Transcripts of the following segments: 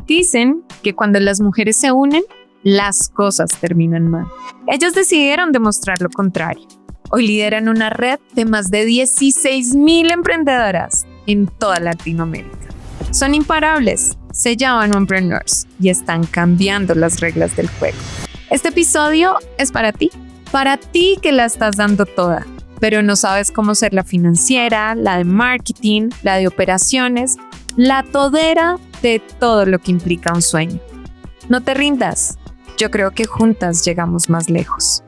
Dicen que cuando las mujeres se unen, las cosas terminan mal. Ellas decidieron demostrar lo contrario. Hoy lideran una red de más de 16,000 emprendedoras en toda Latinoamérica. Son imparables, se llaman Mompreneurs y están cambiando las reglas del juego. Este episodio es para ti que la estás dando toda, pero no sabes cómo ser la financiera, la de marketing, la de operaciones, la todera de todo lo que implica un sueño. No te rindas, yo creo que juntas llegamos más lejos.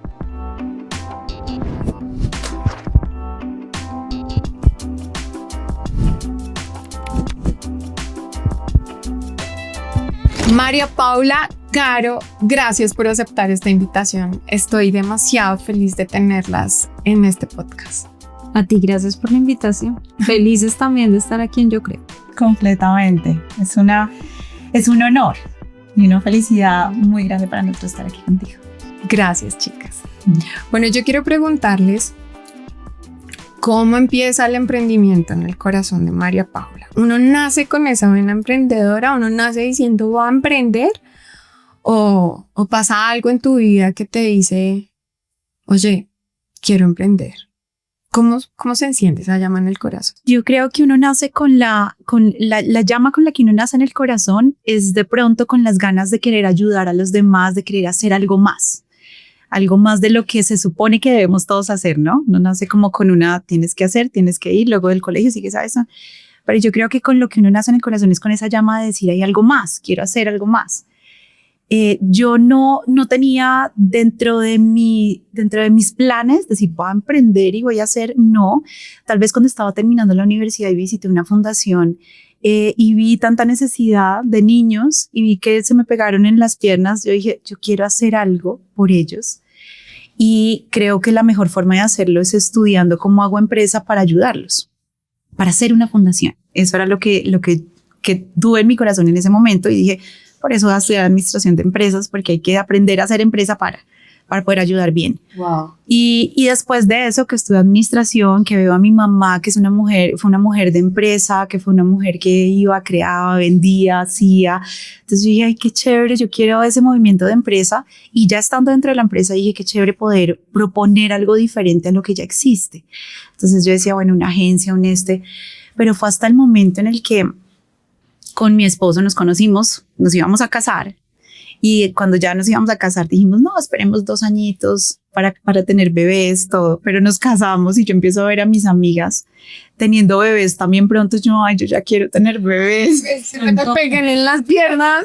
María Paula, Caro, gracias por aceptar esta invitación. Estoy demasiado feliz de tenerlas en este podcast. A ti, gracias por la invitación. Felices también de estar aquí en Yo Creo. Completamente. Es un honor y una felicidad muy grande para nosotros estar aquí contigo. Gracias, chicas. Bueno, yo quiero preguntarles cómo empieza el emprendimiento en el corazón de María Paula. ¿Uno nace con esa vena emprendedora? ¿Uno nace diciendo voy a emprender? ¿O pasa algo en tu vida que te dice, oye, quiero emprender? ¿Cómo se enciende esa llama en el corazón? Yo creo que uno nace con la llama con la que uno nace en el corazón es de pronto con las ganas de querer ayudar a los demás, de querer hacer algo más de lo que se supone que debemos todos hacer, ¿no? No nace como con una tienes que hacer, tienes que ir, luego del colegio sigues a eso. Pero yo creo que con lo que uno nace en el corazón es con esa llama de decir hay algo más, quiero hacer algo más. Yo no tenía dentro de mis planes decir voy a emprender y voy a hacer, no. Tal vez cuando estaba terminando la universidad y visité una fundación y vi tanta necesidad de niños y vi que se me pegaron en las piernas, yo dije, yo quiero hacer algo por ellos. Y creo que la mejor forma de hacerlo es estudiando cómo hago empresa para ayudarlos, para hacer una fundación. Eso era lo que tuve en mi corazón en ese momento y dije, por eso voy a estudiar administración de empresas, porque hay que aprender a hacer empresa para poder ayudar bien. Wow. Y después de eso, que estudié administración, que veo a mi mamá, que fue una mujer de empresa, que fue una mujer que iba, creaba, vendía, hacía. Entonces yo dije, ay, qué chévere, yo quiero ese movimiento de empresa. Y ya estando dentro de la empresa, dije, qué chévere poder proponer algo diferente a lo que ya existe. Entonces yo decía, bueno, una agencia, pero fue hasta el momento en el que con mi esposo nos conocimos, nos íbamos a casar. Y cuando ya nos íbamos a casar dijimos, no, esperemos 2 añitos para tener bebés, todo. Pero nos casamos y yo empiezo a ver a mis amigas teniendo bebés también pronto. Yo ya quiero tener bebés. Se me pegan en las piernas.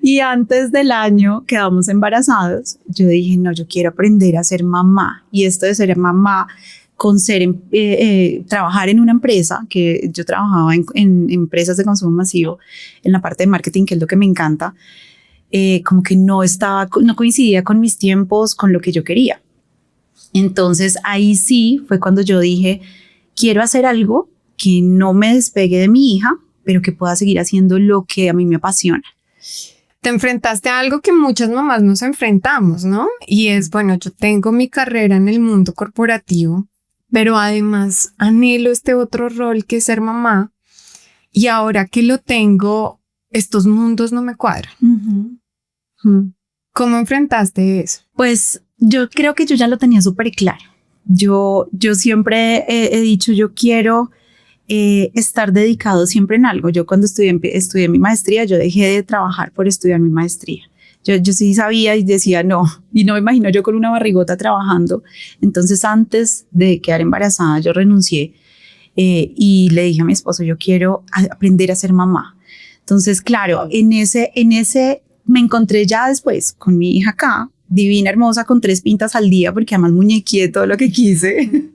Y antes del año quedamos embarazados. Yo dije, no, yo quiero aprender a ser mamá. Y esto de ser mamá con trabajar en una empresa, que yo trabajaba en empresas de consumo masivo, en la parte de marketing, que es lo que me encanta. Como que no coincidía con mis tiempos, con lo que yo quería. Entonces ahí sí fue cuando yo dije, quiero hacer algo que no me despegue de mi hija, pero que pueda seguir haciendo lo que a mí me apasiona. Te enfrentaste a algo que muchas mamás nos enfrentamos, ¿no? Y es, bueno, yo tengo mi carrera en el mundo corporativo, pero además anhelo este otro rol que es ser mamá. Y ahora que lo tengo, estos mundos no me cuadran. ¿Cómo enfrentaste eso? Pues yo creo que yo ya lo tenía súper claro. Yo siempre he dicho, yo quiero estar dedicado siempre en algo. Yo cuando estudié mi maestría, yo dejé de trabajar por estudiar mi maestría. Yo sí sabía y decía no, y no me imagino yo con una barrigota trabajando. Entonces antes de quedar embarazada yo renuncié y le dije a mi esposo, yo quiero aprender a ser mamá. Entonces, claro, en ese me encontré ya después con mi hija acá, divina, hermosa, con 3 pintas al día, porque además muñequé todo lo que quise.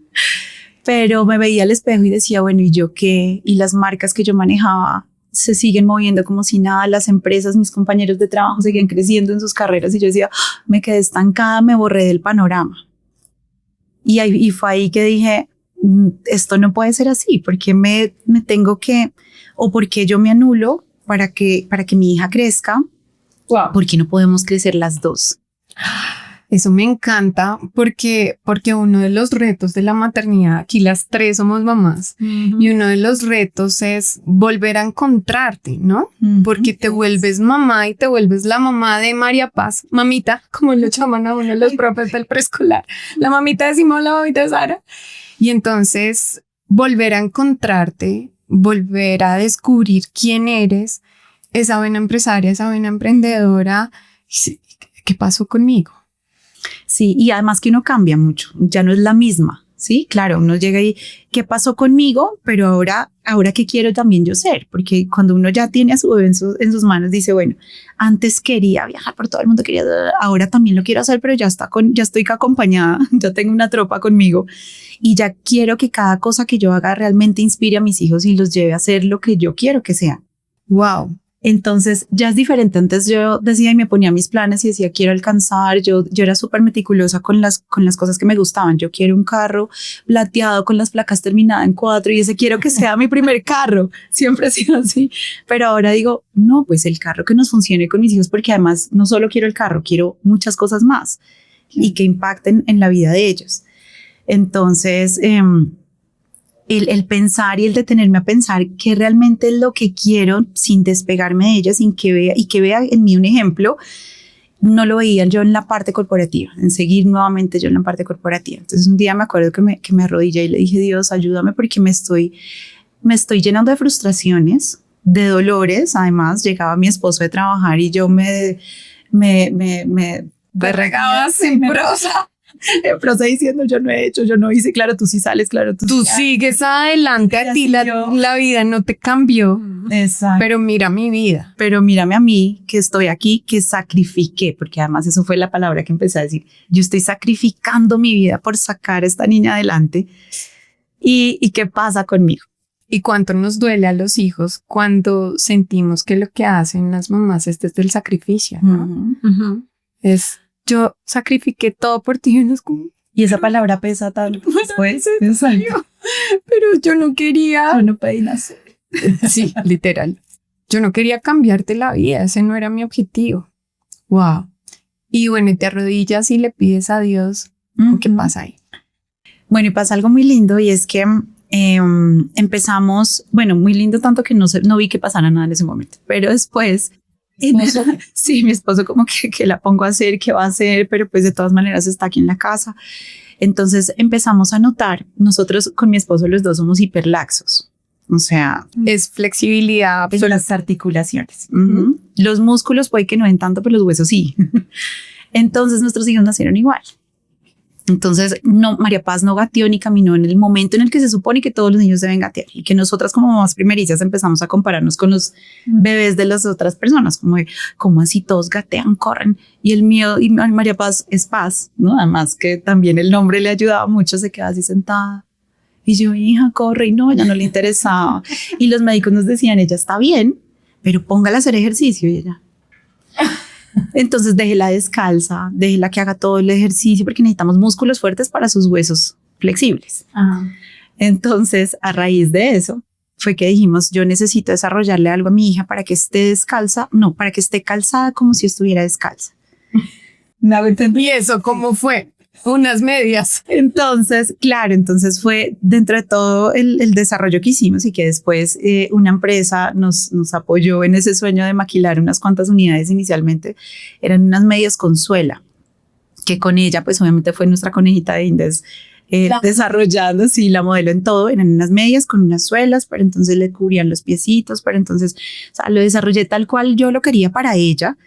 Pero me veía al espejo y decía, bueno, ¿y yo qué? Y las marcas que yo manejaba se siguen moviendo como si nada, las empresas, mis compañeros de trabajo siguen creciendo en sus carreras y yo decía, me quedé estancada, me borré del panorama. Y fue ahí que dije, esto no puede ser así, porque me tengo que, o porque yo me anulo para que mi hija crezca. Wow. ¿Por qué no podemos crecer las dos? Eso me encanta porque uno de los retos de la maternidad, aquí las tres somos mamás, y uno de los retos es volver a encontrarte, ¿no? Porque te vuelves mamá y te vuelves la mamá de María Paz, mamita, como lo llaman a uno los profes del preescolar, la mamita de Simón, la mamita de Sara. Y entonces volver a encontrarte, volver a descubrir quién eres, esa buena empresaria, esa buena emprendedora. ¿Qué pasó conmigo? Sí, y además que uno cambia mucho, ya no es la misma, ¿sí? Claro, uno llega y, ¿qué pasó conmigo? Pero ahora ¿qué quiero también yo ser? Porque cuando uno ya tiene a su bebé en sus manos, dice, bueno, antes quería viajar por todo el mundo, ahora también lo quiero hacer, pero ya estoy acompañada, ya tengo una tropa conmigo y ya quiero que cada cosa que yo haga realmente inspire a mis hijos y los lleve a hacer lo que yo quiero que sean. Wow. Entonces ya es diferente. Antes yo decía y me ponía mis planes y decía quiero alcanzar, yo era súper meticulosa con las cosas que me gustaban. Yo quiero un carro plateado con las placas terminadas en 4 y ese quiero que sea mi primer carro. Siempre ha sido así. Pero ahora digo, no, pues el carro que nos funcione con mis hijos, porque además no solo quiero el carro, quiero muchas cosas más y que impacten en la vida de ellos. Entonces, el pensar y el detenerme a pensar qué realmente es lo que quiero sin despegarme de ella, sin que vea en mí un ejemplo, no lo veía yo en la parte corporativa, en seguir nuevamente yo en la parte corporativa. Entonces un día me acuerdo que me arrodillé y le dije, Dios, ayúdame porque me estoy llenando de frustraciones, de dolores. Además llegaba mi esposo de trabajar y yo me regaba sin prosa. En prosa diciendo yo no he hecho, yo no hice, claro, tú sí sales, claro, tú sigues adelante, a ti la vida no te cambió. Exacto. Pero mira mi vida. Pero mírame a mí, que estoy aquí, que sacrifiqué, porque además eso fue la palabra que empecé a decir. Yo estoy sacrificando mi vida por sacar a esta niña adelante. ¿Y qué pasa conmigo? Y cuánto nos duele a los hijos cuando sentimos que lo que hacen las mamás es desde el sacrificio, ¿no? Es... Yo sacrifiqué todo por ti. Y esa palabra pesa tanto. Pues, pero yo no quería. Yo no pedí nacer. Sí, literal. Yo no quería cambiarte la vida. Ese no era mi objetivo. Wow. Y bueno, te arrodillas y le pides a Dios. ¿Qué pasa ahí? Bueno, y pasa algo muy lindo y es que empezamos, bueno, muy lindo tanto que no vi que pasara nada en ese momento, pero después... Sí, mi esposo como que la pongo a hacer, que va a hacer, pero pues de todas maneras está aquí en la casa. Entonces empezamos a notar, nosotros con mi esposo los dos somos hiperlaxos, o sea, es flexibilidad en las articulaciones. Los músculos puede que no den tanto, pero los huesos sí. Entonces nuestros hijos nacieron igual. Entonces, no, María Paz no gateó ni caminó en el momento en el que se supone que todos los niños deben gatear y que nosotras como mamás primerizas empezamos a compararnos con los bebés de las otras personas, como así todos gatean, corren y el mío y María Paz es Paz, ¿no? Además que también el nombre le ayudaba mucho, se quedaba así sentada y yo, hija, corre, y no, ella no le interesaba y los médicos nos decían, ella está bien, pero póngala a hacer ejercicio y ella... Entonces déjela descalza, déjela que haga todo el ejercicio porque necesitamos músculos fuertes para sus huesos flexibles. Entonces a raíz de eso fue que dijimos yo necesito desarrollarle algo a mi hija para que esté descalza, no, para que esté calzada como si estuviera descalza. ¿Me hago entender? ¿Y eso cómo fue? Unas medias. Entonces, claro, entonces fue dentro de todo el desarrollo que hicimos y que después una empresa nos apoyó en ese sueño de maquilar unas cuantas unidades inicialmente. Eran unas medias con suela, que con ella pues obviamente fue nuestra conejita de Indes desarrollando, sí, la modelo en todo. Eran unas medias con unas suelas, pero entonces le cubrían los piecitos, pero entonces o sea, lo desarrollé tal cual yo lo quería para ella.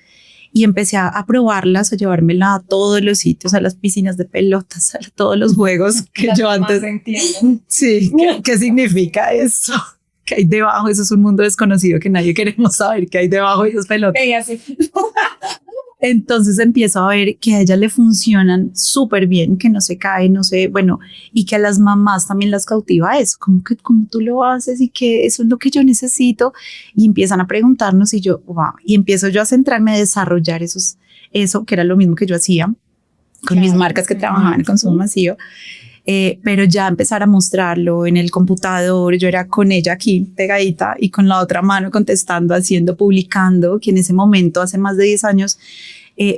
Y empecé a probarlas, a llevármela a todos los sitios, a las piscinas de pelotas, a todos los juegos que yo antes... Sí, ¿qué significa eso? ¿Qué hay debajo? Eso es un mundo desconocido que nadie queremos saber qué hay debajo de esas pelotas. Entonces empiezo a ver que a ella le funcionan súper bien, que no se cae, bueno, y que a las mamás también las cautiva eso, como tú lo haces y que eso es lo que yo necesito, y empiezan a preguntarnos y yo, wow, y empiezo yo a centrarme a desarrollar eso que era lo mismo que yo hacía con mis marcas que trabajaban en consumo masivo, pero ya empezar a mostrarlo en el computador. Yo era con ella aquí pegadita y con la otra mano contestando, haciendo, publicando, que en ese momento hace más de 10 años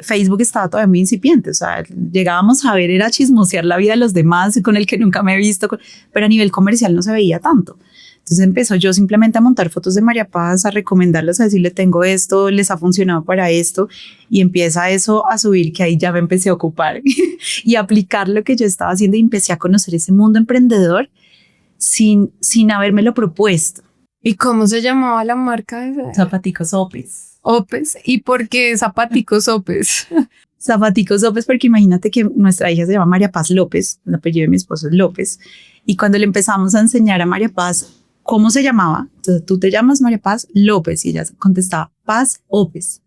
Facebook estaba todavía muy incipiente, o sea, llegábamos a ver, era chismosear la vida de los demás con el que nunca me he visto, pero a nivel comercial no se veía tanto. Entonces empezó yo simplemente a montar fotos de María Paz, a recomendarles, a decirle tengo esto, les ha funcionado para esto, y empieza eso a subir, que ahí ya me empecé a ocupar y a aplicar lo que yo estaba haciendo y empecé a conocer ese mundo emprendedor sin habérmelo propuesto. ¿Y cómo se llamaba la marca esa? Zapaticos Opes. Opes. ¿Y por qué Zapaticos Opes? Zapaticos López, porque imagínate que nuestra hija se llama María Paz López, el apellido de mi esposo es López, y cuando le empezamos a enseñar a María Paz cómo se llamaba, entonces tú te llamas María Paz López, y ella contestaba Paz Opes,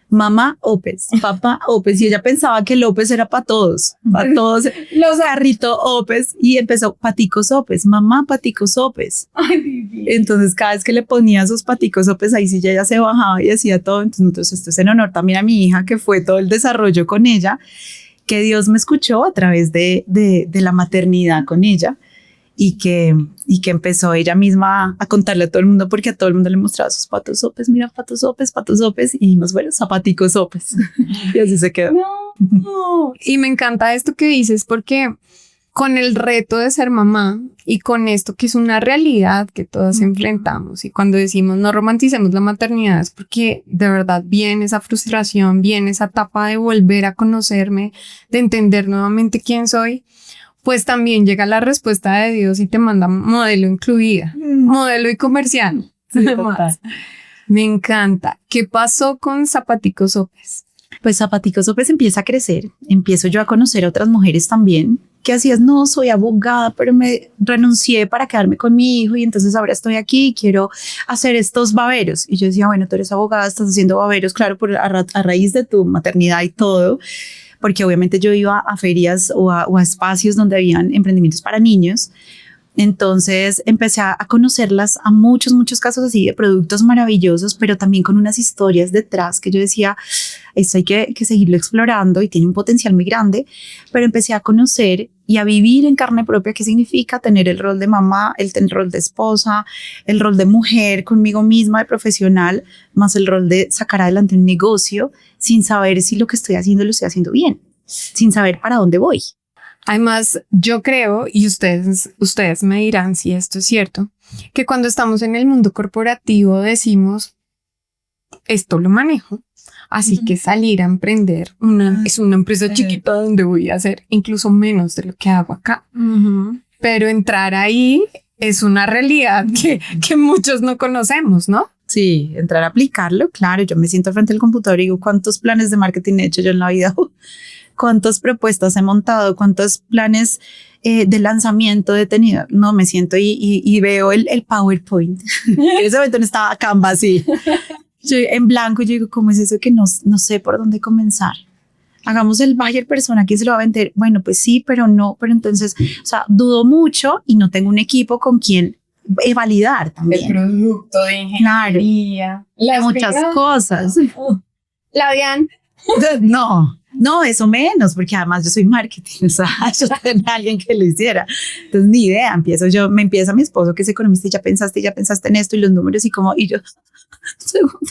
mamá Opes, papá Opes, y ella pensaba que López era para todos los Garrito Opes, y empezó Paticos Opes, mamá Paticos Opes. Entonces cada vez que le ponía sus Paticos Opes, ahí sí ya se bajaba y hacía todo. Entonces esto es en honor también a mi hija, que fue todo el desarrollo con ella, que Dios me escuchó a través de la maternidad con ella, y que empezó ella misma a contarle a todo el mundo, porque a todo el mundo le mostraba sus patos sopes, mira, patos sopes, y dijimos, bueno, zapaticos sopes. Y así se quedó. No. Y me encanta esto que dices, porque con el reto de ser mamá y con esto que es una realidad que todas enfrentamos, y cuando decimos no romanticemos la maternidad, es porque de verdad viene esa frustración, viene esa etapa de volver a conocerme, de entender nuevamente quién soy. Pues también llega la respuesta de Dios y te manda modelo incluida, modelo y comercial. Sí, me encanta. ¿Qué pasó con Zapaticos Opes? Pues Zapaticos Opes empieza a crecer. Empiezo yo a conocer a otras mujeres también. ¿Qué hacías? No, soy abogada, pero me renuncié para quedarme con mi hijo, y entonces ahora estoy aquí y quiero hacer estos baberos. Y yo decía, bueno, tú eres abogada, estás haciendo baberos, claro, a raíz de tu maternidad y todo, porque obviamente yo iba a ferias o a espacios donde habían emprendimientos para niños. Entonces empecé a conocerlas, a muchos casos así de productos maravillosos, pero también con unas historias detrás que yo decía, esto hay que seguirlo explorando y tiene un potencial muy grande. Pero empecé a conocer y a vivir en carne propia qué significa tener el rol de mamá, el rol de esposa, el rol de mujer conmigo misma, de profesional, más el rol de sacar adelante un negocio sin saber si lo que estoy haciendo lo estoy haciendo bien, sin saber para dónde voy. Además, yo creo, y ustedes me dirán si esto es cierto, que cuando estamos en el mundo corporativo decimos, esto lo manejo, así que salir a emprender es una empresa chiquita donde voy a hacer incluso menos de lo que hago acá. Pero entrar ahí es una realidad que muchos no conocemos, ¿no? Sí, entrar a aplicarlo, claro. Yo me siento frente al computador y digo, ¿cuántos planes de marketing he hecho yo en la vida? ¿Cuántas propuestas he montado? ¿Cuántos planes de lanzamiento he tenido? No, me siento y veo el PowerPoint. En ese momento no estaba Canva así. Yo en blanco, yo digo, ¿cómo es eso que no sé por dónde comenzar? Hagamos el buyer persona, ¿quién se lo va a vender? Bueno, pues sí, pero no. Pero entonces, o sea, dudo mucho y no tengo un equipo con quien validar también. El producto de ingeniería. Claro, muchas cosas. La DIAN. No, eso menos, porque además yo soy marketing, o sea, yo tenía a alguien que lo hiciera. Entonces, ni idea, me empieza mi esposo, que es economista, y ya pensaste en esto y los números, y yo, segundo,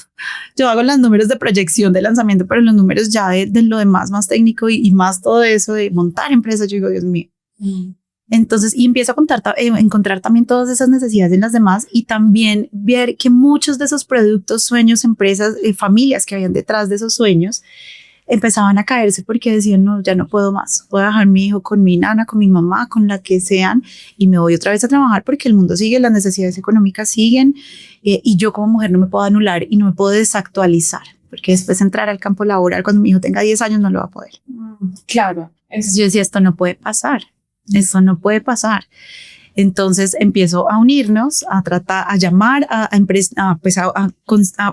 yo hago los números de proyección de lanzamiento, pero los números ya de lo demás, más técnico y más todo eso de montar empresas, yo digo, Dios mío. Entonces, y empiezo a encontrar también todas esas necesidades en las demás, y también ver que muchos de esos productos, sueños, empresas, familias que habían detrás de esos sueños, empezaban a caerse porque decían, no, ya no puedo más, voy a dejar mi hijo con mi nana, con mi mamá, con la que sean, y me voy otra vez a trabajar porque el mundo sigue, las necesidades económicas siguen, y yo como mujer no me puedo anular y no me puedo desactualizar, porque después entrar al campo laboral cuando mi hijo tenga 10 años no lo va a poder. Claro. Yo decía, esto no puede pasar. Entonces empiezo a unirnos, a tratar, a llamar a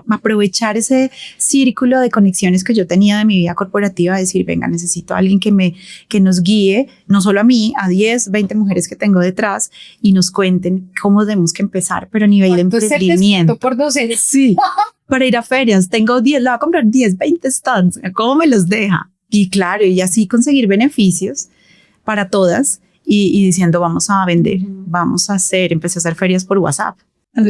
aprovechar ese círculo de conexiones que yo tenía de mi vida corporativa, a decir, venga, necesito a alguien que nos guíe, no solo a mí, a 10, 20 mujeres que tengo detrás, y nos cuenten cómo tenemos que empezar, pero a nivel de emprendimiento. Por docenas. Sí, para ir a ferias, tengo 10, le voy a comprar 10, 20 stands, ¿cómo me los deja? Y claro, y así conseguir beneficios para todas. Y diciendo, vamos a vender, empecé a hacer ferias por WhatsApp.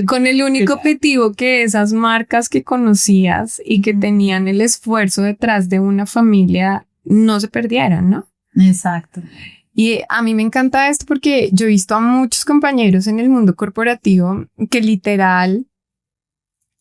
Con el único objetivo que esas marcas que conocías y que tenían el esfuerzo detrás de una familia no se perdieran, ¿no? Exacto. Y a mí me encanta esto porque yo he visto a muchos compañeros en el mundo corporativo que literal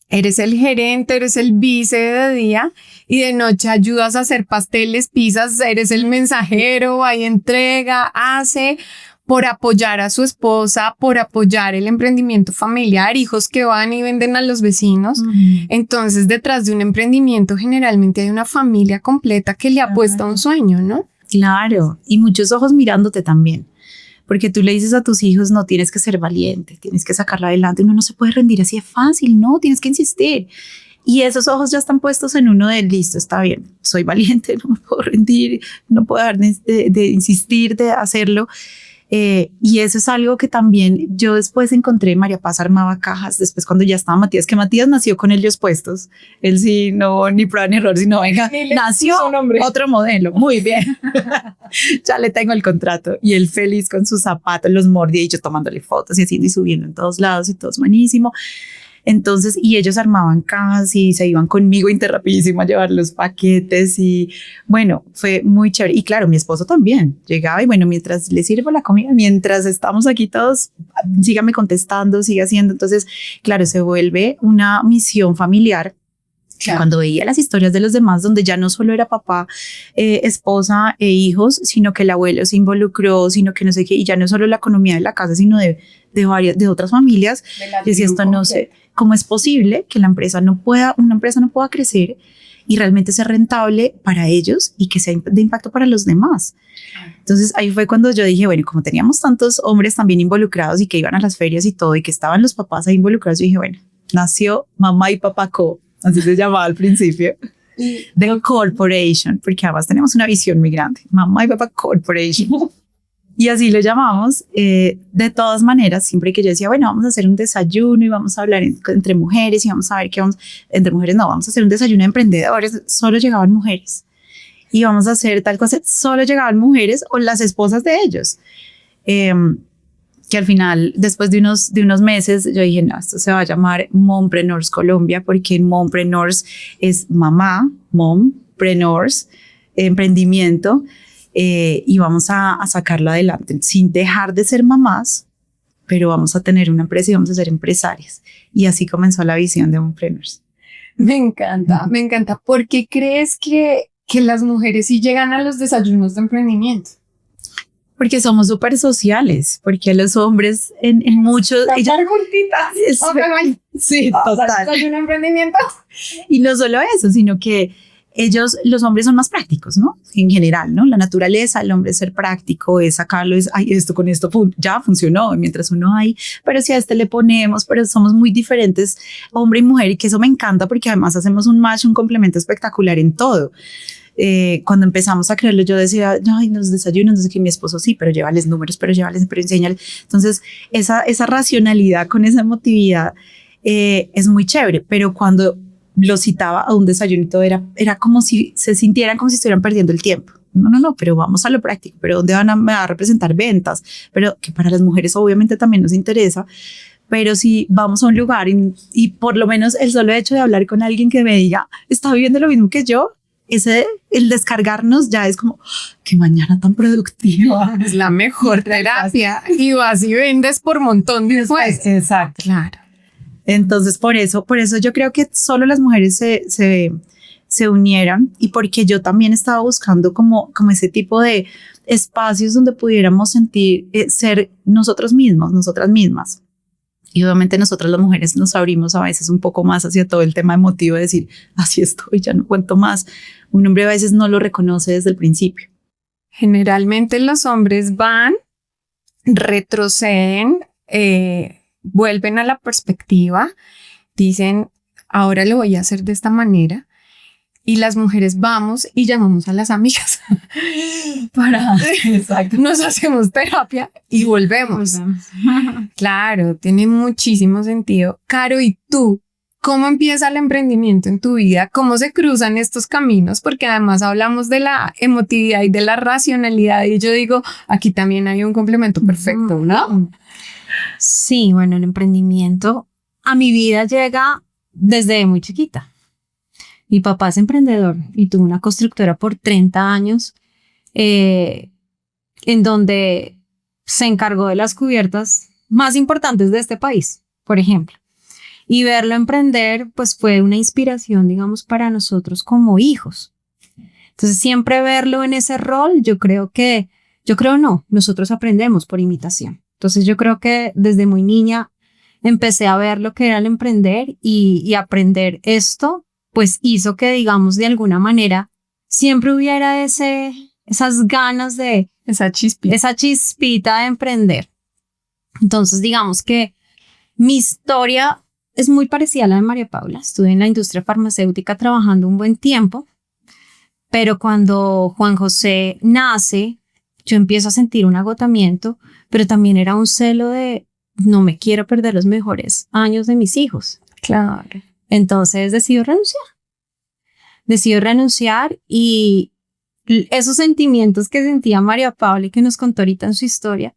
eres el gerente, eres el vice de día y de noche ayudas a hacer pasteles, pizzas, eres el mensajero, hay entrega, hace por apoyar a su esposa, por apoyar el emprendimiento familiar, hijos que van y venden a los vecinos. Entonces, detrás de un emprendimiento generalmente hay una familia completa que le apuesta a un sueño, ¿no? Claro, y muchos ojos mirándote también, porque tú le dices a tus hijos, no, tienes que ser valiente, tienes que sacarla adelante, uno no se puede rendir así de fácil, no, tienes que insistir. Y esos ojos ya están puestos en uno de, listo, está bien, soy valiente, no me puedo rendir, no puedo dejar de insistir, de hacerlo. Y eso es algo que también yo después encontré. María Paz armaba cajas después cuando ya estaba Matías, que Matías nació con ellos puestos. Él sí, no, ni prueba ni error, sino venga, nació otro modelo. Muy bien. Ya le tengo el contrato. Y él feliz con sus zapatos, los mordía y yo tomándole fotos y haciendo y subiendo en todos lados y todo es buenísimo. Entonces, y ellos armaban cajas y se iban conmigo interrapidísimo a llevar los paquetes y bueno, fue muy chévere. Y claro, mi esposo también llegaba y bueno, mientras le sirvo la comida, mientras estamos aquí todos, sígame contestando, siga haciendo. Entonces, claro, se vuelve una misión familiar. Claro. Cuando veía las historias de los demás, donde ya no solo era papá, esposa e hijos, sino que el abuelo se involucró, sino que no sé qué, y ya no solo la economía de la casa, sino de otras familias. Decía, esto no sé, ¿cómo es posible que una empresa no pueda crecer y realmente ser rentable para ellos y que sea de impacto para los demás? Entonces ahí fue cuando yo dije, bueno, como teníamos tantos hombres también involucrados y que iban a las ferias y todo, y que estaban los papás ahí involucrados, yo dije, bueno, nació Mamá y Papá Co., así se llamaba al principio, The Corporation, porque además tenemos una visión muy grande, Mamá y Papá Corporation. Y así lo llamamos. De todas maneras, siempre que yo decía, bueno, vamos a hacer un desayuno y vamos a hablar entre mujeres y vamos a ver qué vamos, entre mujeres no, vamos a hacer un desayuno de emprendedores, solo llegaban mujeres. Y vamos a hacer tal cosa, solo llegaban mujeres o las esposas de ellos. Que al final, después de unos meses, yo dije, no, esto se va a llamar Mompreneurs Colombia, porque en Mompreneurs es mamá, mompreneurs, emprendimiento, y vamos a sacarlo adelante sin dejar de ser mamás, pero vamos a tener una empresa y vamos a ser empresarias. Y así comenzó la visión de Mompreneurs. Me encanta, me encanta. ¿Por qué crees que las mujeres sí llegan a los desayunos de emprendimiento? Porque somos súper sociales, porque los hombres en muchos... Sí, total. ¿Hay un emprendimiento? Y no solo eso, sino que los hombres son más prácticos, ¿no? En general, ¿no? La naturaleza, el hombre es ser práctico, es sacarlo, es, ay, esto con esto ya funcionó, mientras uno hay, pero si a este le ponemos, pero somos muy diferentes, hombre y mujer, y que eso me encanta porque además hacemos un match, un complemento espectacular en todo. Cuando empezamos a creerlo, yo decía, ay, los desayunos, no sé qué, mi esposo sí, pero llévales números, pero enséñales. Entonces, esa racionalidad con esa emotividad es muy chévere, pero cuando lo citaba a un desayuno y todo era como si se sintieran como si estuvieran perdiendo el tiempo. No, pero vamos a lo práctico, pero ¿dónde me va a representar ventas? Pero que para las mujeres obviamente también nos interesa. Pero si vamos a un lugar y por lo menos el solo hecho de hablar con alguien que me diga, está viviendo lo mismo que yo, el descargarnos ya es como, qué mañana tan productiva. Es la mejor terapia. Y vas y vendes por montón después. Exacto. Claro. Entonces, por eso yo creo que solo las mujeres se unieron, y porque yo también estaba buscando como ese tipo de espacios donde pudiéramos sentir, ser nosotros mismos, nosotras mismas. Y obviamente nosotras las mujeres nos abrimos a veces un poco más hacia todo el tema emotivo de decir, así estoy, ya no cuento más. Un hombre a veces no lo reconoce desde el principio. Generalmente los hombres van, retroceden, vuelven a la perspectiva, dicen, ahora lo voy a hacer de esta manera. Y las mujeres vamos y llamamos a las amigas Exacto. Nos hacemos terapia y volvemos. Claro, tiene muchísimo sentido. Caro, ¿y tú? ¿Cómo empieza el emprendimiento en tu vida? ¿Cómo se cruzan estos caminos? Porque además hablamos de la emotividad y de la racionalidad, y yo digo, aquí también hay un complemento perfecto, ¿no? Sí, bueno, el emprendimiento a mi vida llega desde muy chiquita. Mi papá es emprendedor y tuvo una constructora por 30 años, en donde se encargó de las cubiertas más importantes de este país, por ejemplo. Y verlo emprender, pues fue una inspiración, digamos, para nosotros como hijos. Entonces, siempre verlo en ese rol, nosotros aprendemos por imitación. Entonces, yo creo que desde muy niña empecé a ver lo que era el emprender y aprender esto, pues hizo que, digamos, de alguna manera siempre hubiera esas ganas de Esa chispita. esa chispita de emprender. Entonces, digamos que mi historia es muy parecida a la de María Paula. Estuve en la industria farmacéutica trabajando un buen tiempo, pero cuando Juan José nace, yo empiezo a sentir un agotamiento, pero también era un celo de no me quiero perder los mejores años de mis hijos. Claro. Entonces decido renunciar y esos sentimientos que sentía María Paula y que nos contó ahorita en su historia,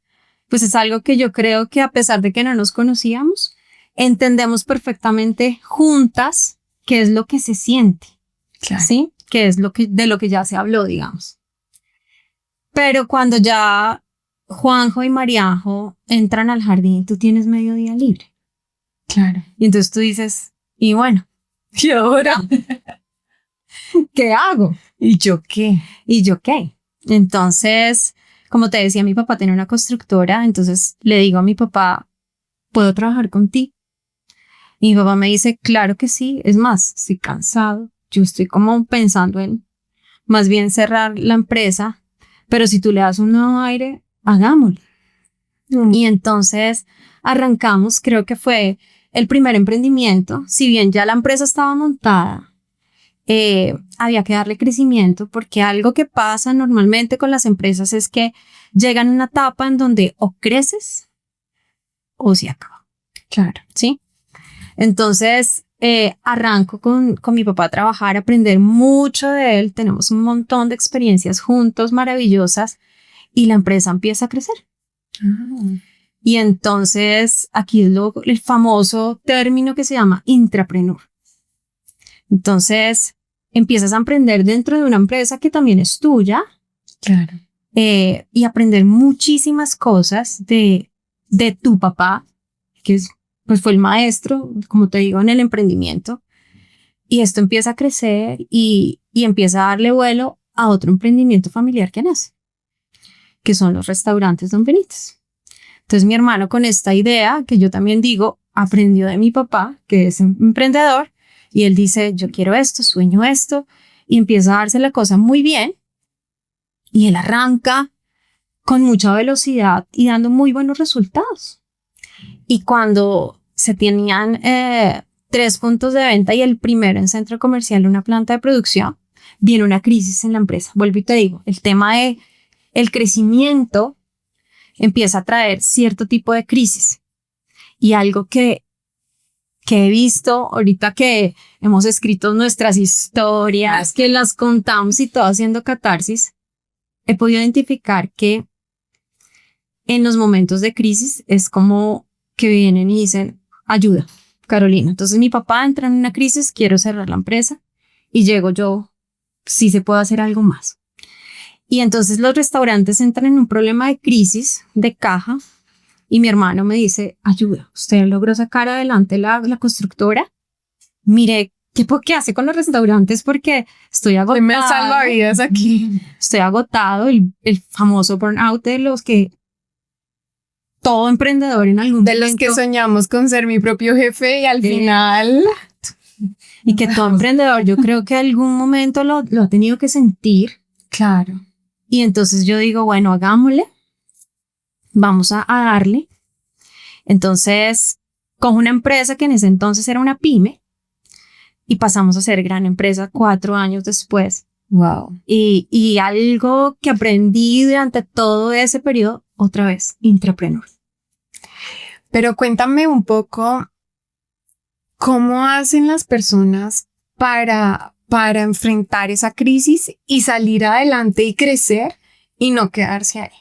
pues es algo que yo creo que a pesar de que no nos conocíamos, entendemos perfectamente juntas qué es lo que se siente, Claro. ¿sí? Que es de lo que ya se habló, digamos. Pero cuando ya Juanjo y Mariajo entran al jardín, tú tienes medio día libre. Claro. Y entonces tú dices, y bueno, ¿Y ahora? ¿qué hago? ¿Y yo qué? ¿Y yo qué? Entonces, como te decía, mi papá tiene una constructora, entonces le digo a mi papá, ¿puedo trabajar contigo? Y mi papá me dice, claro que sí, es más, estoy cansado, yo estoy como pensando en más bien cerrar la empresa, pero si tú le das un nuevo aire, hagámoslo. Y entonces arrancamos, creo que fue el primer emprendimiento, si bien ya la empresa estaba montada, había que darle crecimiento porque algo que pasa normalmente con las empresas es que llegan a una etapa en donde o creces o se acaba. Claro. ¿Sí? Entonces arranco con mi papá a trabajar, a aprender mucho de él, tenemos un montón de experiencias juntos maravillosas y la empresa empieza a crecer. Y entonces aquí es el famoso término que se llama intrapreneur. Entonces empiezas a aprender dentro de una empresa que también es tuya. Claro. Y aprender muchísimas cosas de tu papá, que pues fue el maestro, como te digo, en el emprendimiento. Y esto empieza a crecer y empieza a darle vuelo a otro emprendimiento familiar que nace, que son los restaurantes Don Benítez. Entonces mi hermano, con esta idea, que yo también digo, aprendió de mi papá, que es emprendedor, y él dice, yo quiero esto, sueño esto, y empieza a darse la cosa muy bien, y él arranca con mucha velocidad y dando muy buenos resultados. Y cuando se tenían 3 puntos de venta y el primero en centro comercial, una planta de producción, viene una crisis en la empresa. Vuelvo y te digo, el tema de el crecimiento empieza a traer cierto tipo de crisis. Y algo que he visto ahorita que hemos escrito nuestras historias, que las contamos y todo haciendo catarsis, he podido identificar que en los momentos de crisis es como que vienen y dicen, ayuda, Carolina. Entonces mi papá entra en una crisis, quiero cerrar la empresa y llego yo, sí se puede hacer algo más. Y entonces los restaurantes entran en un problema de crisis, de caja, y mi hermano me dice, ayuda, usted logró sacar adelante la constructora, mire, ¿qué hace con los restaurantes? Porque estoy agotado. Me salvavidas aquí. Estoy agotado, el famoso burnout de los que todo emprendedor en algún De momento. los que soñamos con ser mi propio jefe y al final... Y que todo emprendedor yo creo que algún momento lo ha tenido que sentir. Claro. Y entonces yo digo, bueno, hagámosle, vamos a darle. Entonces cojo una empresa que en ese entonces era una pyme y pasamos a ser gran empresa 4 años después. Wow. Y algo que aprendí durante todo ese periodo, otra vez, intrapreneur. Pero cuéntame un poco cómo hacen las personas para enfrentar esa crisis y salir adelante y crecer y no quedarse ahí.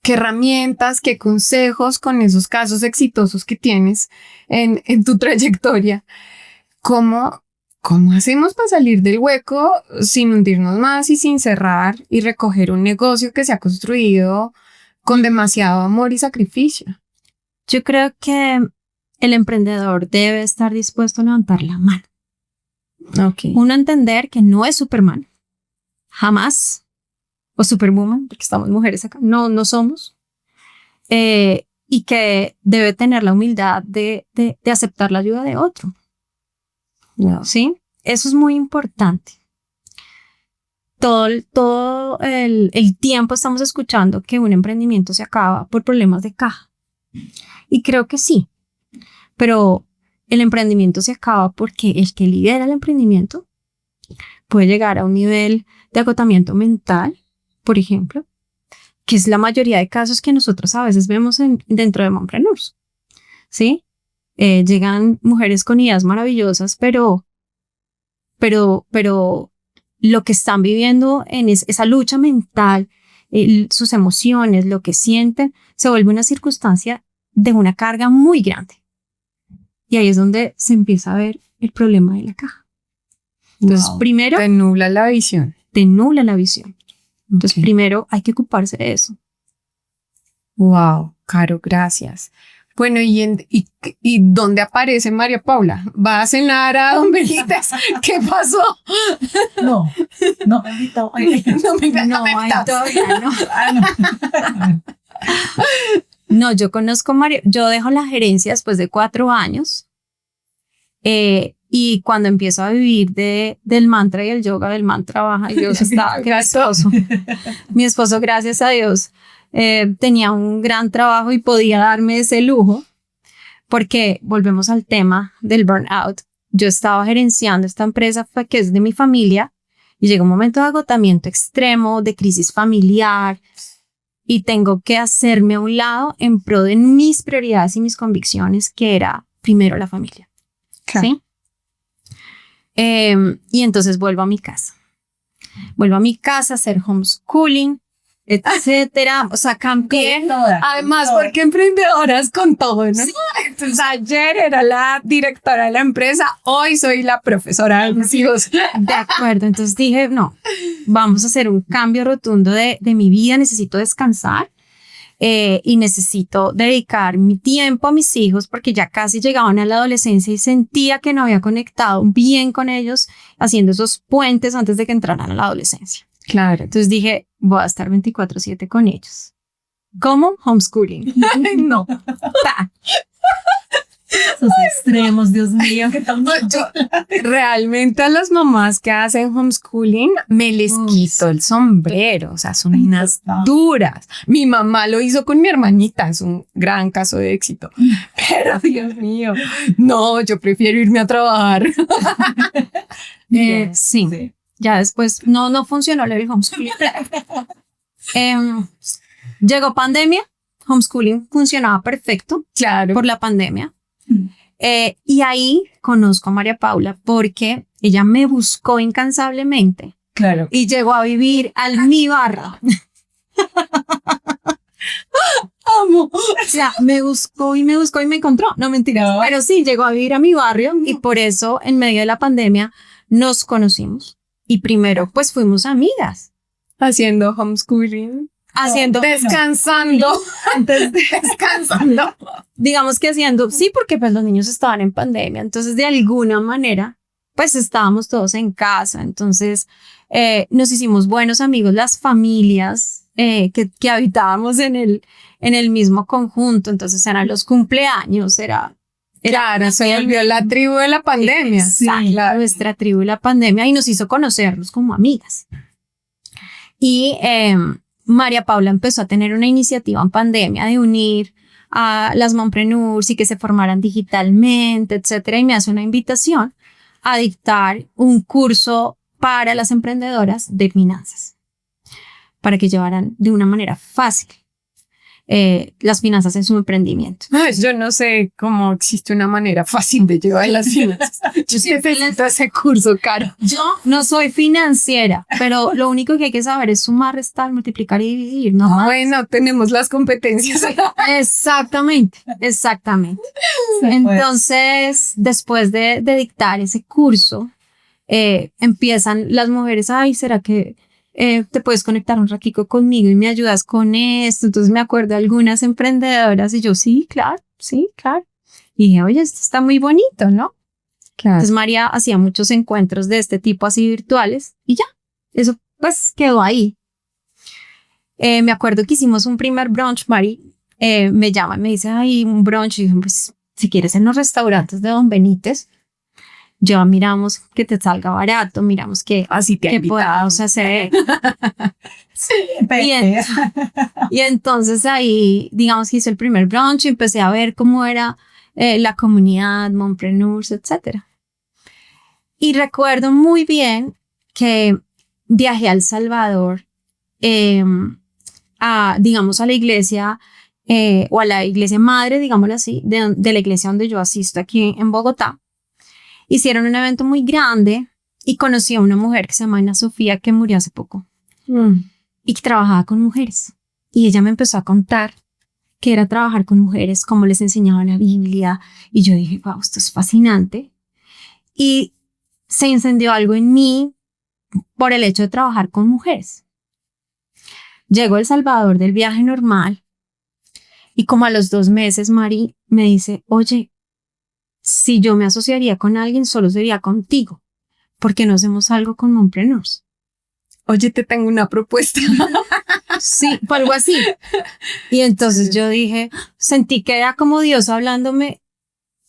¿Qué herramientas, qué consejos con esos casos exitosos que tienes en tu trayectoria? ¿Cómo hacemos para salir del hueco sin hundirnos más y sin cerrar y recoger un negocio que se ha construido con demasiado amor y sacrificio? Yo creo que el emprendedor debe estar dispuesto a levantar la mano. Okay. Uno entender que no es Superman, jamás, o Superwoman, porque estamos mujeres acá, no somos, y que debe tener la humildad de aceptar la ayuda de otro. No. ¿Sí? Eso es muy importante. Todo el tiempo estamos escuchando que un emprendimiento se acaba por problemas de caja. Y creo que sí, pero el emprendimiento se acaba porque el que lidera el emprendimiento puede llegar a un nivel de agotamiento mental, por ejemplo, que es la mayoría de casos que nosotros a veces vemos dentro de Mompreneurs, ¿sí? Llegan mujeres con ideas maravillosas, pero lo que están viviendo en esa lucha mental, sus emociones, lo que sienten, se vuelve una circunstancia de una carga muy grande. Y ahí es donde se empieza a ver el problema de la caja. Entonces, primero, Te nubla la visión. te nubla la visión. Entonces, Ok. primero hay que ocuparse de eso. Wow, Caro, gracias. Bueno, ¿y dónde aparece María Paula? ¿Va a cenar a Don Benítez? ¿Qué pasó? No me invitó. No, ahí todavía no. No, yo conozco a María, yo dejo la gerencia después de 4 años y cuando empiezo a vivir del mantra y el yoga, del mantra baja, y Dios estaba, que mi esposo, gracias a Dios, tenía un gran trabajo y podía darme ese lujo, porque volvemos al tema del burnout. Yo estaba gerenciando esta empresa que es de mi familia y llegó un momento de agotamiento extremo, de crisis familiar, y tengo que hacerme a un lado en pro de mis prioridades y mis convicciones, que era primero la familia. Claro. ¿Sí? Y entonces vuelvo a mi casa. Vuelvo a mi casa a hacer homeschooling, etcétera. O sea, cambié. Además, porque emprendedoras con todo, ¿no? Sí. Entonces, ayer era la directora de la empresa, hoy soy la profesora de mis hijos. De acuerdo. Entonces dije, no, vamos a hacer un cambio rotundo de mi vida. Necesito descansar y necesito dedicar mi tiempo a mis hijos porque ya casi llegaban a la adolescencia y sentía que no había conectado bien con ellos haciendo esos puentes antes de que entraran a la adolescencia. Claro. Entonces dije, voy a estar 24/7 con ellos. ¿Cómo? Homeschooling. No. Ta. Esos extremos, Dios mío. Realmente a las mamás que hacen homeschooling me les quito el sombrero, o sea, son unas duras. Mi mamá lo hizo con mi hermanita, es un gran caso de éxito. Pero Dios mío, no, yo prefiero irme a trabajar. Sí. Ya después no funcionó el homeschooling. Llegó pandemia, homeschooling funcionaba perfecto Claro. por la pandemia. Y ahí conozco a María Paula porque ella me buscó incansablemente Claro. y llegó a vivir al mi barrio. Amo. O sea, me buscó y me encontró. No, mentiras. No. Pero sí, llegó a vivir a mi barrio y por eso en medio de la pandemia nos conocimos. Y primero pues fuimos amigas. Haciendo homeschooling. Haciendo, Descansando. Descansando. digamos que haciendo, sí, porque pues los niños estaban en pandemia. Entonces de alguna manera pues estábamos todos en casa. Entonces nos hicimos buenos amigos, las familias que habitábamos en el mismo conjunto. Entonces eran los cumpleaños, Claro, se volvió la tribu de la pandemia. Exacto, claro. nuestra tribu y la pandemia y nos hizo conocernos como amigas. Y María Paula empezó a tener una iniciativa en pandemia de unir a las mompreneurs y que se formaran digitalmente, etcétera, y me hace una invitación a dictar un curso para las emprendedoras de finanzas para que llevaran de una manera fácil. las finanzas en su emprendimiento. Ay, yo no sé cómo existe una manera fácil de llevar las finanzas. Yo sí necesito ese curso caro. Yo no soy financiera, pero lo único que hay que saber es sumar, restar, multiplicar y dividir, ¿no? más. Bueno, tenemos las competencias. Exactamente. Entonces, después de dictar ese curso, empiezan las mujeres, ay, ¿será que te puedes conectar un ratico conmigo y me ayudas con esto? Entonces me acuerdo de algunas emprendedoras y yo, sí, claro. Y dije, oye, esto está muy bonito, ¿no? Claro. Entonces María hacía muchos encuentros de este tipo así virtuales y ya, eso pues quedó ahí. Me acuerdo que hicimos un primer brunch, Mari me llama y me dice, ay, un brunch, y yo, pues si quieres en los restaurantes de Don Benítez, ya miramos que te salga barato, miramos que Así te que podamos hacer. Y entonces ahí, digamos que hice el primer brunch y empecé a ver cómo era la comunidad, mompreneurs, etc. Y recuerdo muy bien que viajé a El Salvador, digamos, a la iglesia o a la iglesia madre, digámoslo así, de la iglesia donde yo asisto aquí en Bogotá. Hicieron un evento muy grande y conocí a una mujer que se llama Ana Sofía, que murió hace poco y que trabajaba con mujeres. Y ella me empezó a contar que era trabajar con mujeres, cómo les enseñaba la Biblia. Y yo dije, wow, esto es fascinante. Y se encendió algo en mí por el hecho de trabajar con mujeres. Llego a El Salvador del viaje normal y como a los 2 meses, Mari me dice, oye, si yo me asociaría con alguien, solo sería contigo. ¿Por qué no hacemos algo con Mompreneurs? Oye, te tengo una propuesta. Sí, fue algo así. Y entonces yo dije, sentí que era como Dios hablándome.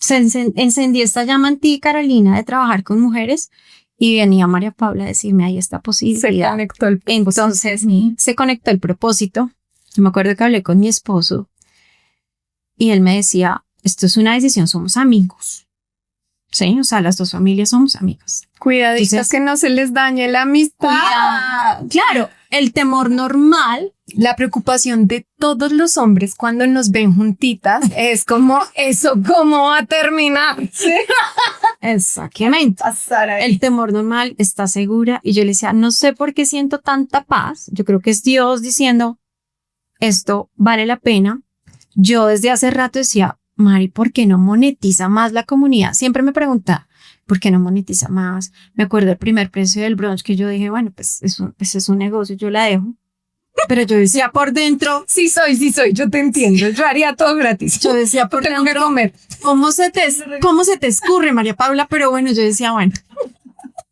Encendí esta llama en ti, Carolina, de trabajar con mujeres. Y venía María Paula a decirme, hay esta posibilidad. Se conectó el propósito. Entonces se conectó el propósito. Yo me acuerdo que hablé con mi esposo y él me decía, esto es una decisión, somos amigos. Sí, o sea, las dos familias somos amigas. Cuidaditos. Entonces, que no se les dañe la amistad. Claro, el temor normal. La preocupación de todos los hombres cuando nos ven juntitas es como, ¿eso cómo va a terminar? ¿Sí? Exactamente. El temor normal, está segura. Y yo le decía, no sé por qué siento tanta paz. Yo creo que es Dios diciendo, esto vale la pena. Yo desde hace rato decía, Mari, ¿por qué no monetiza más la comunidad? Siempre me pregunta, ¿por qué no monetiza más? Me acuerdo el primer precio del brunch que yo dije, bueno, pues es un negocio, yo la dejo. Pero yo decía por dentro, Sí soy, yo te entiendo. Yo haría todo gratis. yo decía por Tengo que dentro, comer. ¿cómo se te escurre, María Paula? Pero bueno, yo decía, bueno,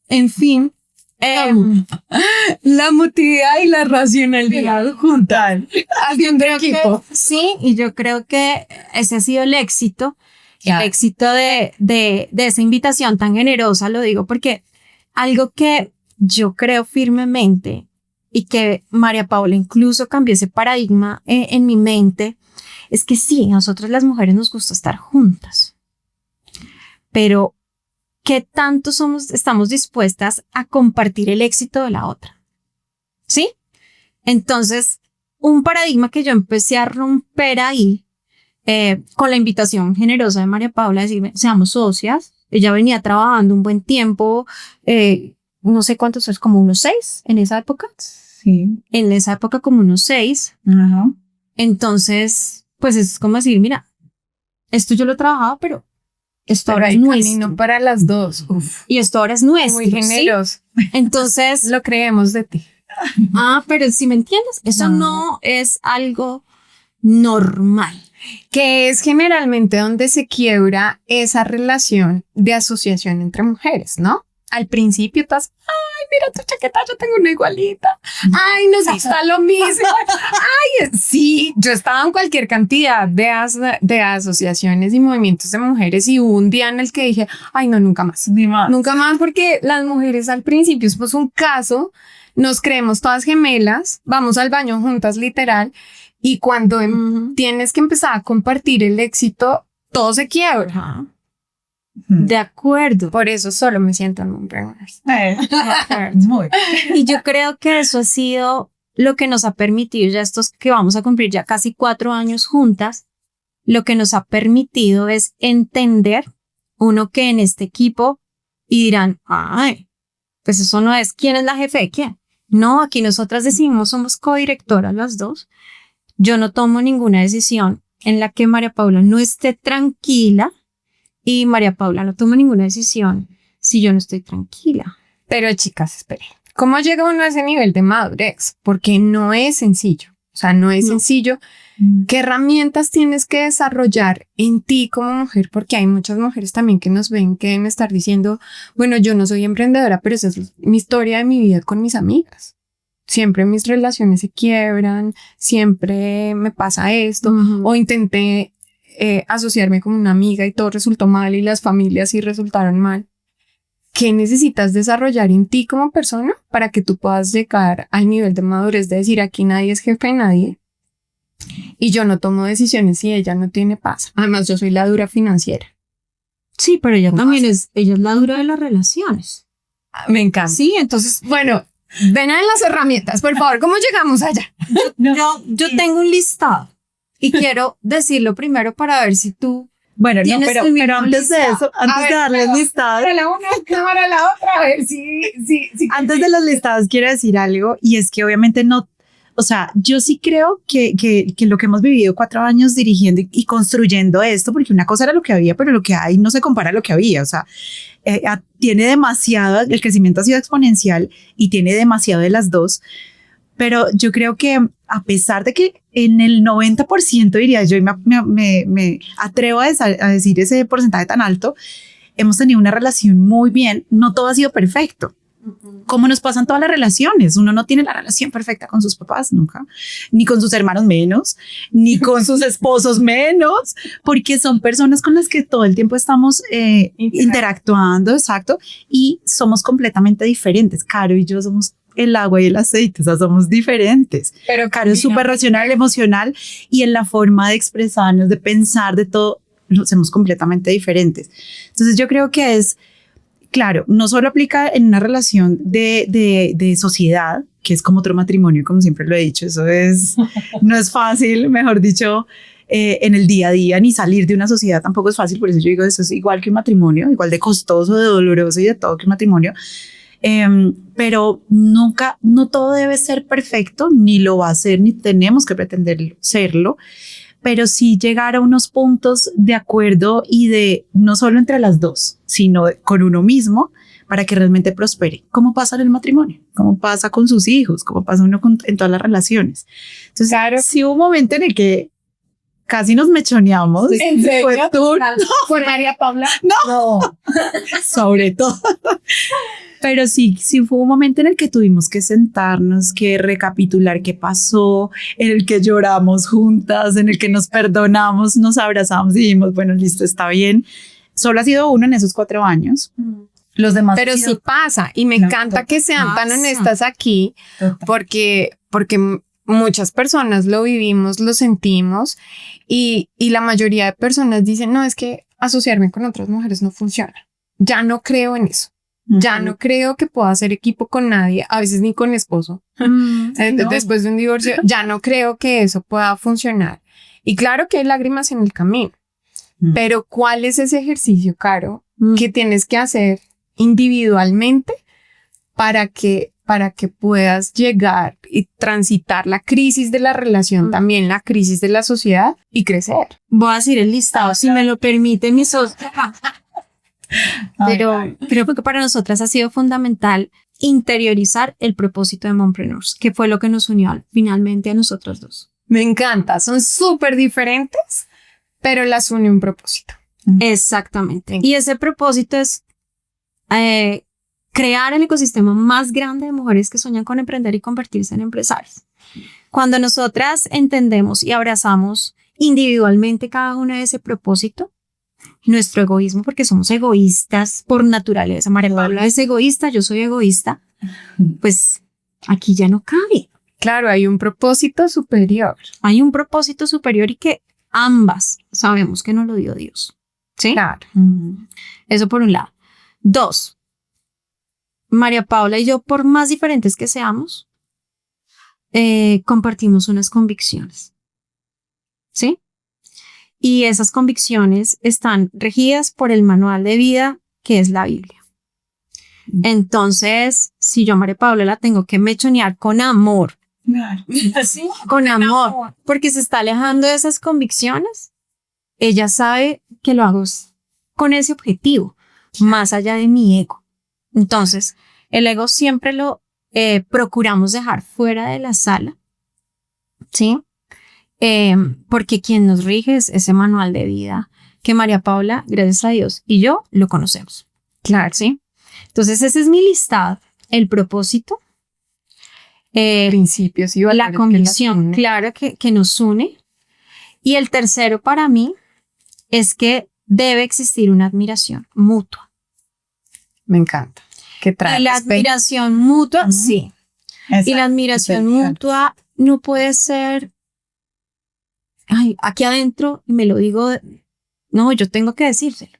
en fin. La emotividad y la racionalidad juntas. Haciendo equipo. Sí, y yo creo que ese ha sido el éxito. Ya. El éxito de esa invitación tan generosa, lo digo porque algo que yo creo firmemente y que María Paula incluso cambió ese paradigma en mi mente, es que sí, nosotras las mujeres nos gusta estar juntas, pero ¿qué tanto estamos dispuestas a compartir el éxito de la otra? ¿Sí? Entonces, un paradigma que yo empecé a romper ahí, con la invitación generosa de María Paula, decirme, seamos socias. Ella venía trabajando un buen tiempo, no sé cuántos es, como unos 6 en esa época. Sí. En esa época como unos 6. Ajá. Entonces, pues es como decir, mira, esto yo lo he trabajado, pero esto ahora es nuestro. Camino para las dos. Uf. Y esto ahora es nuestro. Muy generoso. ¿Sí? Entonces, Lo creemos de ti. pero si me entiendes, eso no es algo normal. Que es generalmente donde se quiebra esa relación de asociación entre mujeres, ¿no? Al principio estás, ay, mira tu chaqueta, yo tengo una igualita. Ay, nos gusta lo mismo. Ay, sí, yo estaba en cualquier cantidad de asociaciones y movimientos de mujeres y hubo un día en el que dije, ay, no, nunca más. Ni más. Nunca más, porque las mujeres al principio es pues un caso, nos creemos todas gemelas, vamos al baño juntas literal, y cuando tienes que empezar a compartir el éxito, todo se quiebra. Ajá. De acuerdo. Por eso solo me siento en Mompreneurs. Muy. Y yo creo que eso ha sido lo que nos ha permitido, ya estos que vamos a cumplir ya casi 4 años juntas, lo que nos ha permitido es entender, uno, que en este equipo, y dirán, ay, pues eso no es, ¿quién es la jefe de quién? No, aquí nosotras decidimos, somos codirectoras las dos. Yo no tomo ninguna decisión en la que María Paula no esté tranquila, y María Paula no toma ninguna decisión si yo no estoy tranquila. Pero chicas, esperen. ¿Cómo llega uno a ese nivel de madurez? Porque no es sencillo. O sea, no es sencillo. ¿Qué herramientas tienes que desarrollar en ti como mujer? Porque hay muchas mujeres también que nos ven, que deben estar diciendo, bueno, yo no soy emprendedora, pero esa es mi historia de mi vida con mis amigas. Siempre mis relaciones se quiebran, siempre me pasa esto, o intenté asociarme con una amiga y todo resultó mal y las familias sí resultaron mal. ¿Qué necesitas desarrollar en ti como persona para que tú puedas llegar al nivel de madurez de decir, aquí nadie es jefe de nadie y yo no tomo decisiones si ella no tiene paz? Además, yo soy la dura financiera. Sí, pero ella también ella es la dura de las relaciones. Me encanta. Sí, entonces, Bueno, ven a las herramientas, por favor, ¿cómo llegamos allá? yo tengo un listado y quiero decirlo primero para ver si tú Bueno, no, tienes el mismo pero antes de listado. eso, antes de darles listados, Para la una, cámara la otra, a ver si. antes de los listados quiero decir algo, y es que obviamente no, o sea, yo sí creo que lo que hemos vivido 4 años dirigiendo y construyendo esto, porque una cosa era lo que había, pero lo que hay no se compara a lo que había, o sea, tiene demasiado, el crecimiento ha sido exponencial y tiene demasiado de las dos, pero yo creo que a pesar de que en el 90% diría yo, y me atrevo a decir ese porcentaje tan alto, hemos tenido una relación muy bien, no todo ha sido perfecto. Como nos pasan todas las relaciones, uno no tiene la relación perfecta con sus papás nunca, ni con sus hermanos menos, ni con sus esposos menos, porque son personas con las que todo el tiempo estamos interactuando, exacto, y somos completamente diferentes. Caro y yo somos el agua y el aceite, o sea, somos diferentes. Pero Caro es súper racional, emocional, y en la forma de expresarnos, de pensar, de todo, somos completamente diferentes. Entonces yo creo que es, claro, no solo aplica en una relación de sociedad, que es como otro matrimonio, como siempre lo he dicho, eso es, no es fácil, mejor dicho, en el día a día, ni salir de una sociedad tampoco es fácil, por eso yo digo, eso es igual que un matrimonio, igual de costoso, de doloroso y de todo que un matrimonio. Pero nunca, no todo debe ser perfecto, ni lo va a ser, ni tenemos que pretender serlo, pero sí llegar a unos puntos de acuerdo y de no solo entre las dos, sino con uno mismo para que realmente prospere. ¿Cómo pasa en el matrimonio? ¿Cómo pasa con sus hijos? ¿Cómo pasa uno en todas las relaciones? Entonces, claro, sí hubo un momento en el que casi nos mechoneamos. ¿En serio? Fue duro. ¿Fue María Paula? No. Sobre todo. Pero sí fue un momento en el que tuvimos que sentarnos, que recapitular qué pasó, en el que lloramos juntas, en el que nos perdonamos, nos abrazamos y dijimos, bueno, listo, está bien. Solo ha sido uno en esos 4 años. Los demás. Pero sí pasa, y me encanta que sean tan honestas aquí, porque muchas personas lo vivimos, lo sentimos, y la mayoría de personas dicen, no, es que asociarme con otras mujeres no funciona. Ya no creo en eso. Ya no creo que pueda hacer equipo con nadie, a veces ni con mi esposo. Después de un divorcio, ya no creo que eso pueda funcionar. Y claro que hay lágrimas en el camino, pero ¿cuál es ese ejercicio, Caro, que tienes que hacer individualmente para que puedas llegar y transitar la crisis de la relación, también la crisis de la sociedad y crecer? Voy a decir el listado, si me lo permite mi socio. Pero creo que para nosotras ha sido fundamental interiorizar el propósito de Mompreneurs, que fue lo que nos unió finalmente a nosotros dos. Me encanta, son súper diferentes, pero las une un propósito. Exactamente. Y ese propósito es crear el ecosistema más grande de mujeres que sueñan con emprender y convertirse en empresarias. Cuando nosotras entendemos y abrazamos individualmente cada una de ese propósito, nuestro egoísmo, porque somos egoístas por naturaleza. María Paula es egoísta, yo soy egoísta, pues aquí ya no cabe. Claro, hay un propósito superior. Hay un propósito superior y que ambas sabemos que nos lo dio Dios. ¿Sí? Claro. Eso por un lado. 2, María Paula y yo, por más diferentes que seamos, compartimos unas convicciones, ¿sí? Y esas convicciones están regidas por el manual de vida que es la Biblia. Entonces, si yo a María Paula la tengo que mechonear con amor, ¿Sí? con amor, porque se está alejando de esas convicciones, ella sabe que lo hago con ese objetivo, más allá de mi ego. Entonces, el ego siempre lo procuramos dejar fuera de la sala, ¿sí? Porque quien nos rige es ese manual de vida que María Paula, gracias a Dios, y yo lo conocemos. Claro. ¿Sí? Entonces, ese es mi listado. El propósito, Principios y valores la que convicción, las unen. claro, que nos une. Y el tercero para mí es que debe existir una admiración mutua. Me encanta. Que trae Y la respeto. admiración mutua, Ujú. sí. Exacto. Y la admiración Exacto. mutua no puede ser, ay, aquí adentro, y me lo digo, no, yo tengo que decírselo.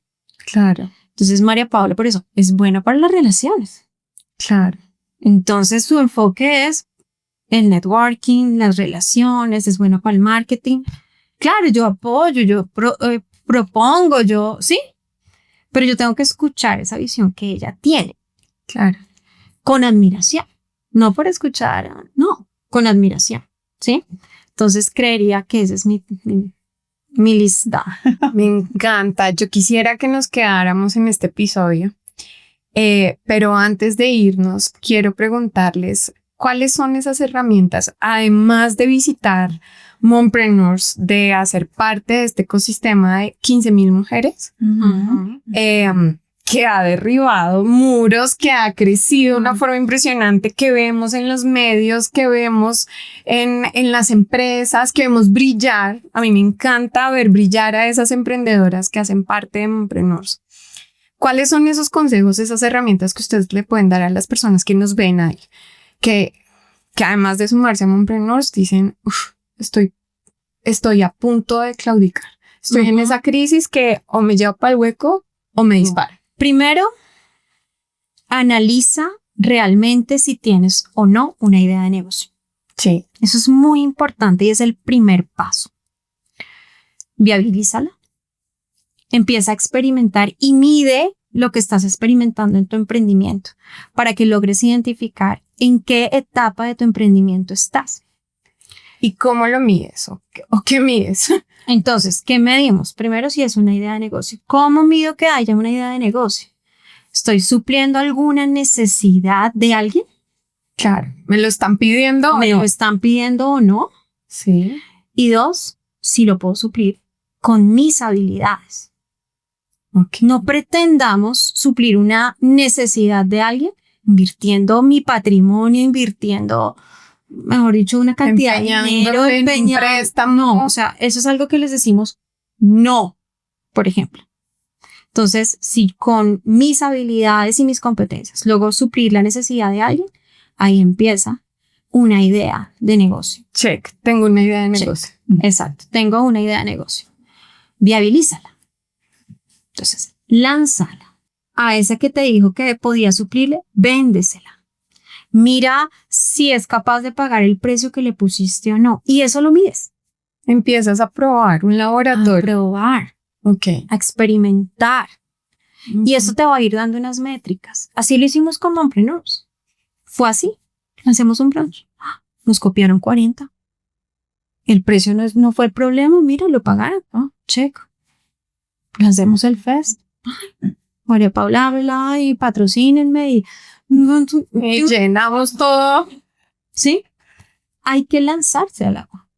Claro, Entonces, María Paula, por eso, es buena para las relaciones. claro. Entonces, su enfoque es el networking, las relaciones, es bueno para el marketing. Claro, yo apoyo, yo propongo, yo, sí, pero yo tengo que escuchar esa visión que ella tiene Claro. con admiración, no por escuchar, no, con admiración, ¿sí? Entonces, creería que esa es mi lista. Me encanta. Yo quisiera que nos quedáramos en este episodio, pero antes de irnos, quiero preguntarles cuáles son esas herramientas, además de visitar Mompreneurs, de hacer parte de este ecosistema de 15,000 mujeres, Ujú. que ha derribado muros, que ha crecido de una forma impresionante, que vemos en los medios, que vemos en las empresas, que vemos brillar. A mí me encanta ver brillar a esas emprendedoras que hacen parte de Mompreneurs. ¿Cuáles son esos consejos, esas herramientas que ustedes le pueden dar a las personas que nos ven ahí? Que además de sumarse a Mompreneurs dicen, estoy a punto de claudicar. Estoy en esa crisis que o me lleva para el hueco o me dispara. Primero, analiza realmente si tienes o no una idea de negocio. Sí. Eso es muy importante y es el primer paso. Viabilízala. Empieza a experimentar y mide lo que estás experimentando en tu emprendimiento para que logres identificar en qué etapa de tu emprendimiento estás. ¿Y cómo lo mides? ¿O qué mides? Entonces, ¿qué medimos? Primero, si es una idea de negocio. ¿Cómo mido que haya una idea de negocio? ¿Estoy supliendo alguna necesidad de alguien? Claro. ¿Me lo están pidiendo o ¿Me no? lo están pidiendo o no? Sí. Y dos, si lo puedo suplir con mis habilidades. Ok. No pretendamos suplir una necesidad de alguien invirtiendo mi patrimonio, invirtiendo, mejor dicho, una cantidad de dinero, en un préstamo. No, o sea, eso es algo que les decimos no, por ejemplo. Entonces, si con mis habilidades y mis competencias logro suplir la necesidad de alguien, ahí empieza una idea de negocio. Check. Tengo una idea de Check. negocio. Exacto, tengo una idea de negocio. Viabilízala. Entonces, lánzala. A esa que te dijo que podía suplirle, véndesela. Mira si es capaz de pagar el precio que le pusiste o no. Y eso lo mides. Empiezas a probar un A laboratorio. probar, Ok. a experimentar. Y eso te va a ir dando unas métricas. Así lo hicimos con Mompreneurs. Fue así. Hacemos un brunch. Nos copiaron 40. El precio no fue el problema. Mira, lo pagaron. Check. Lancemos el fest. María Paula habla y patrocínenme y Llenamos todo. sí, hay que lanzarse al agua.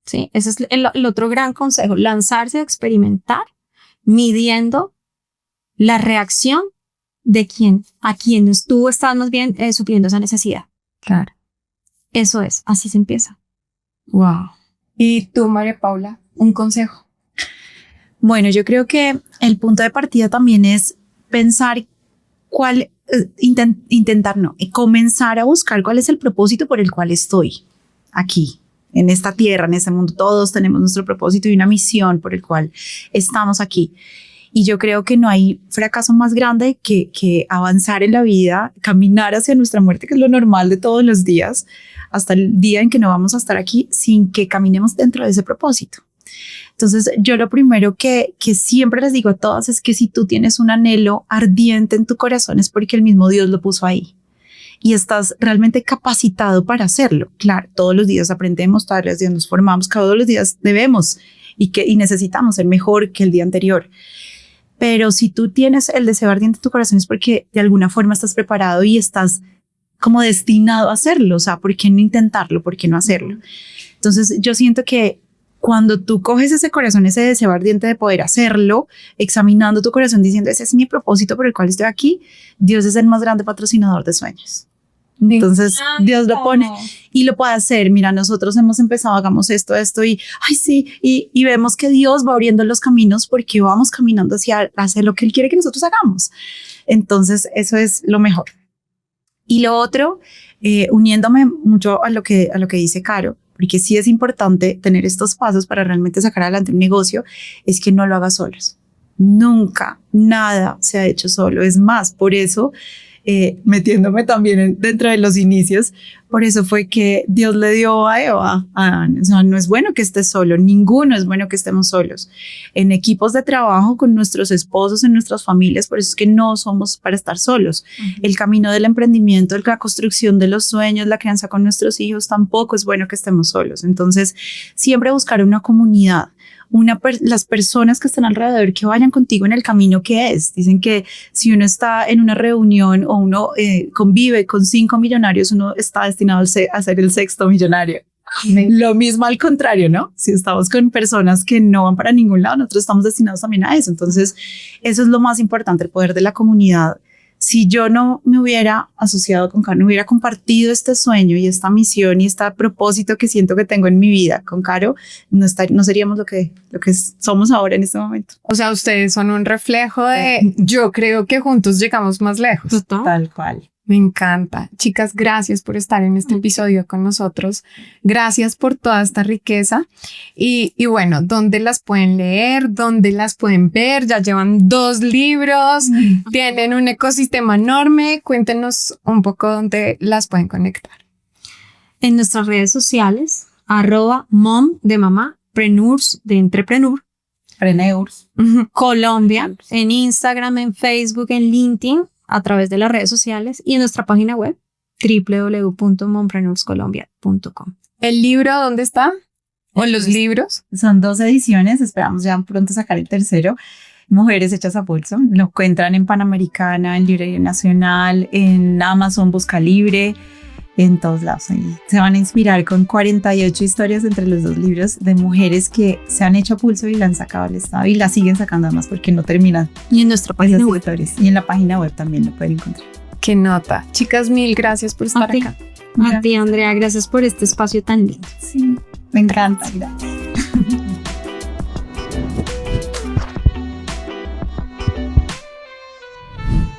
Sí, ese es el otro gran consejo, lanzarse a experimentar, midiendo la reacción de a quien tú estás más bien supliendo esa necesidad. Claro. Eso es, así se empieza. Wow. ¿Y tú, María Paula, un consejo? Bueno, yo creo que el punto de partida también es pensar comenzar a buscar cuál es el propósito por el cual estoy aquí, en esta tierra, en este mundo. Todos tenemos nuestro propósito y una misión por el cual estamos aquí. Y yo creo que no hay fracaso más grande que avanzar en la vida, caminar hacia nuestra muerte, que es lo normal de todos los días, hasta el día en que no vamos a estar aquí sin que caminemos dentro de ese propósito. Entonces, yo lo primero que siempre les digo a todas es que si tú tienes un anhelo ardiente en tu corazón es porque el mismo Dios lo puso ahí y estás realmente capacitado para hacerlo. Claro, todos los días aprendemos, todos los días nos formamos, todos los días debemos y necesitamos ser mejor que el día anterior. Pero si tú tienes el deseo ardiente en tu corazón es porque de alguna forma estás preparado y estás como destinado a hacerlo. O sea, ¿por qué no intentarlo? ¿Por qué no hacerlo? Entonces yo siento que cuando tú coges ese corazón, ese deseo ardiente de poder hacerlo, examinando tu corazón diciendo ese es mi propósito por el cual estoy aquí, Dios es el más grande patrocinador de sueños. Entonces Dios lo pone y lo puede hacer. Mira, nosotros hemos empezado, hagamos esto y ay sí, y vemos que Dios va abriendo los caminos porque vamos caminando hacia lo que Él quiere que nosotros hagamos. Entonces eso es lo mejor. Y lo otro, uniéndome mucho a lo que dice Caro, porque sí es importante tener estos pasos para realmente sacar adelante un negocio, es que no lo hagas solos. Nunca, nada se ha hecho solo. Es más, por eso metiéndome también dentro de los inicios, por eso fue que Dios le dio a Eva, a Adán. O sea, no es bueno que estés solo, ninguno es bueno que estemos solos. En equipos de trabajo, con nuestros esposos, en nuestras familias, por eso es que no somos para estar solos. El camino del emprendimiento, la construcción de los sueños, la crianza con nuestros hijos, tampoco es bueno que estemos solos. Entonces, siempre buscar una comunidad. Las personas que están alrededor que vayan contigo en el camino que es. Dicen que si uno está en una reunión o uno convive con 5 millonarios, uno está destinado a ser el 6º millonario. Lo mismo al contrario, ¿no? Si estamos con personas que no van para ningún lado, nosotros estamos destinados también a eso. Entonces, eso es lo más importante, el poder de la comunidad. Si yo no me hubiera asociado con Caro, no hubiera compartido este sueño y esta misión y este propósito que siento que tengo en mi vida con Caro, no seríamos lo que somos ahora en este momento. O sea, ustedes son un reflejo de, yo creo que juntos llegamos más lejos. Total. Tal cual. Me encanta. Chicas, gracias por estar en este episodio con nosotros. Gracias por toda esta riqueza. Y bueno, ¿dónde las pueden leer? ¿Dónde las pueden ver? Ya llevan 2 libros, tienen un ecosistema enorme. Cuéntenos un poco dónde las pueden conectar. En nuestras redes sociales, @mom de mamá, preneurs de entrepreneur, Colombia, en Instagram, en Facebook, en LinkedIn, a través de las redes sociales y en nuestra página web www.mompreneurscolombia.com. ¿El libro dónde está? ¿O los libros? Son 2 ediciones, esperamos ya pronto sacar el tercero. Mujeres hechas a pulso. Lo encuentran en Panamericana, en Librería Nacional, en Amazon Busca Libre, en todos lados. Y se van a inspirar con 48 historias entre los 2 libros de mujeres que se han hecho a pulso y la han sacado al estado y la siguen sacando además porque no terminan. Y en nuestra página web. Y en la página web también lo pueden encontrar. Qué nota. Chicas, mil gracias por estar acá. A ti, Andrea, gracias por este espacio tan lindo. Sí, me encanta. Gracias.